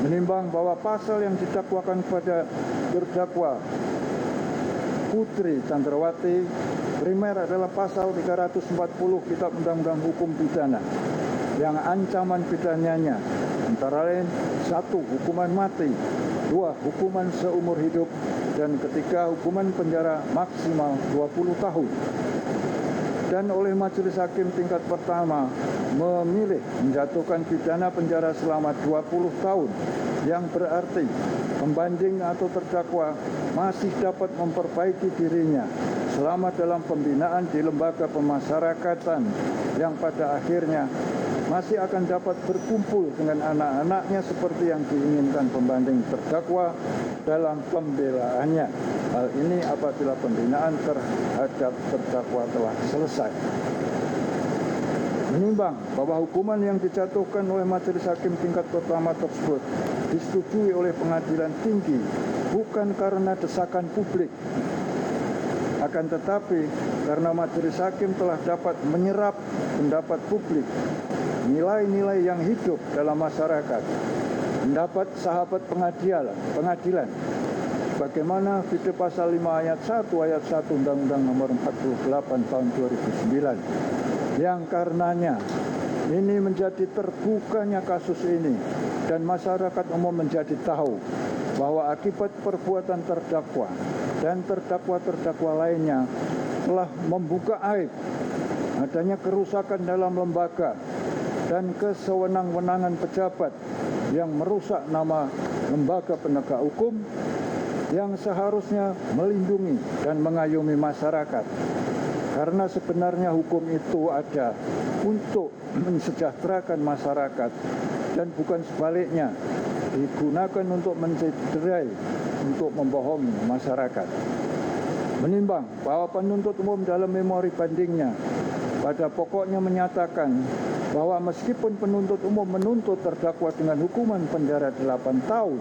Menimbang bahwa pasal yang didakwakan kepada terdakwa Putri Chandrawati primer adalah pasal 340 Kitab Undang-Undang Hukum Pidana yang ancaman pidananya antara lain 1. Hukuman mati, 2. Hukuman seumur hidup, dan ketiga hukuman penjara maksimal 20 tahun. Dan oleh Majelis Hakim tingkat pertama memilih menjatuhkan pidana penjara selama 20 tahun, yang berarti pembanding atau terdakwa masih dapat memperbaiki dirinya selama dalam pembinaan di lembaga pemasyarakatan yang pada akhirnya masih akan dapat berkumpul dengan anak-anaknya seperti yang diinginkan pembanding terdakwa dalam pembelaannya. Hal ini apabila pembinaan terhadap terdakwa telah selesai. Menimbang bahwa hukuman yang dijatuhkan oleh Majelis Hakim tingkat pertama tersebut disetujui oleh pengadilan tinggi bukan karena desakan publik, akan tetapi karena Majelis Hakim telah dapat menyerap pendapat publik, nilai-nilai yang hidup dalam masyarakat, pendapat sahabat pengadilan, bagaimana video pasal 5 ayat 1 ayat 1 Undang-Undang Nomor 48 tahun 2009, yang karenanya ini menjadi terbukanya kasus ini dan masyarakat umum menjadi tahu bahwa akibat perbuatan terdakwa dan terdakwa-terdakwa lainnya telah membuka aib adanya kerusakan dalam lembaga dan kesewenang-wenangan pejabat yang merusak nama lembaga penegak hukum yang seharusnya melindungi dan mengayomi masyarakat. Karena sebenarnya hukum itu ada untuk mensejahterakan masyarakat dan bukan sebaliknya digunakan untuk mencederai, untuk membohongi masyarakat. Menimbang bahwa penuntut umum dalam memori bandingnya pada pokoknya menyatakan bahwa meskipun penuntut umum menuntut terdakwa dengan hukuman penjara 8 tahun,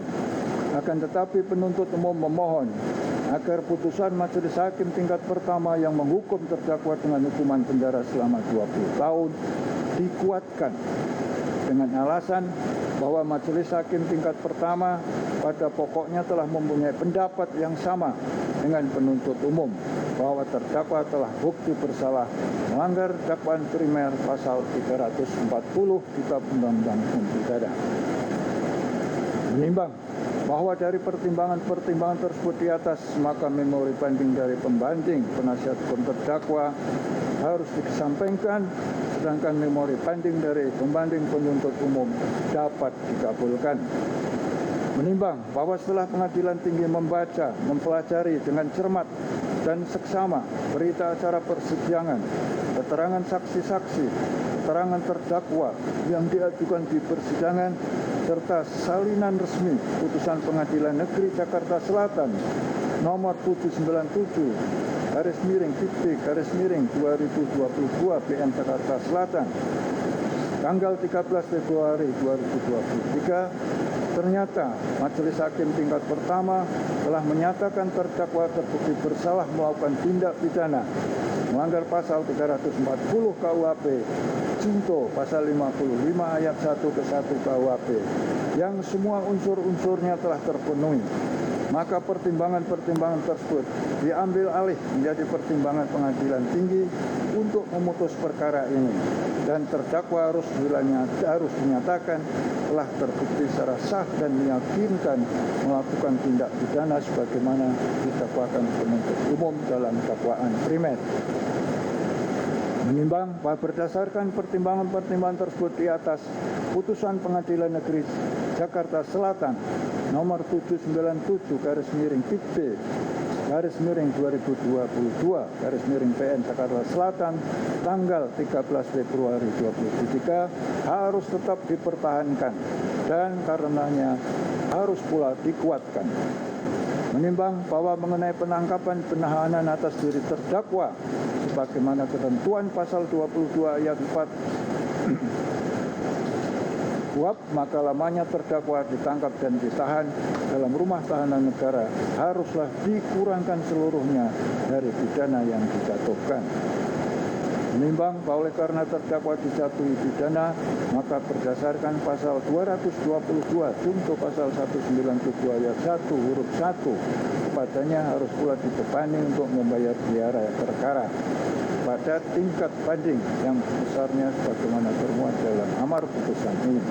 akan tetapi penuntut umum memohon agar putusan Majelis Hakim tingkat pertama yang menghukum terdakwa dengan hukuman penjara selama 20 tahun dikuatkan dengan alasan bahwa Majelis Hakim tingkat pertama pada pokoknya telah mempunyai pendapat yang sama dengan penuntut umum bahwa terdakwa telah bukti bersalah melanggar dakwaan primer pasal 340 Kitab Undang-Undang Hukum Pidana. Menimbang bahwa dari pertimbangan-pertimbangan tersebut di atas, maka memori banding dari pembanding penasihat hukum terdakwa harus dikesampingkan, sedangkan memori banding dari pembanding penuntut umum dapat dikabulkan. Menimbang bahwa setelah pengadilan tinggi membaca, mempelajari dengan cermat dan seksama berita acara persidangan, keterangan saksi-saksi, keterangan terdakwa yang diajukan di persidangan, serta salinan resmi putusan Pengadilan Negeri Jakarta Selatan nomor 797 /PT/2022 PN Jakarta Selatan tanggal 13 Februari 2023, ternyata Majelis Hakim tingkat pertama telah menyatakan terdakwa terbukti bersalah melakukan tindak pidana melanggar pasal 340 KUHP junto pasal 55 ayat 1 ke 1 KUHP yang semua unsur-unsurnya telah terpenuhi. Maka pertimbangan-pertimbangan tersebut diambil alih menjadi pertimbangan pengadilan tinggi untuk memutus perkara ini, dan terdakwa harus dinyatakan telah terbukti secara sah dan meyakinkan melakukan tindak pidana sebagaimana didakwakan penuntut umum dalam dakwaan primer. Menimbang bahwa berdasarkan pertimbangan-pertimbangan tersebut di atas, putusan Pengadilan Negeri Jakarta Selatan nomor 797/PN Jakarta Selatan tanggal 13 Februari 2023 harus tetap dipertahankan dan karenanya harus pula dikuatkan. Menimbang bahwa mengenai penangkapan penahanan atas diri terdakwa sebagaimana ketentuan pasal 22 ayat 4 KUHP, maka lamanya terdakwa ditangkap dan ditahan dalam rumah tahanan negara haruslah dikurangkan seluruhnya dari pidana yang dijatuhkan. Menimbang bahwa oleh karena terdakwa dijatuhi pidana, maka berdasarkan pasal 222 junto pasal 197 ayat 1 huruf 1, kepadanya harus pula dibebani untuk membayar biaya perkara pada tingkat banding yang besarnya sebagaimana termuat dalam amar putusan ini.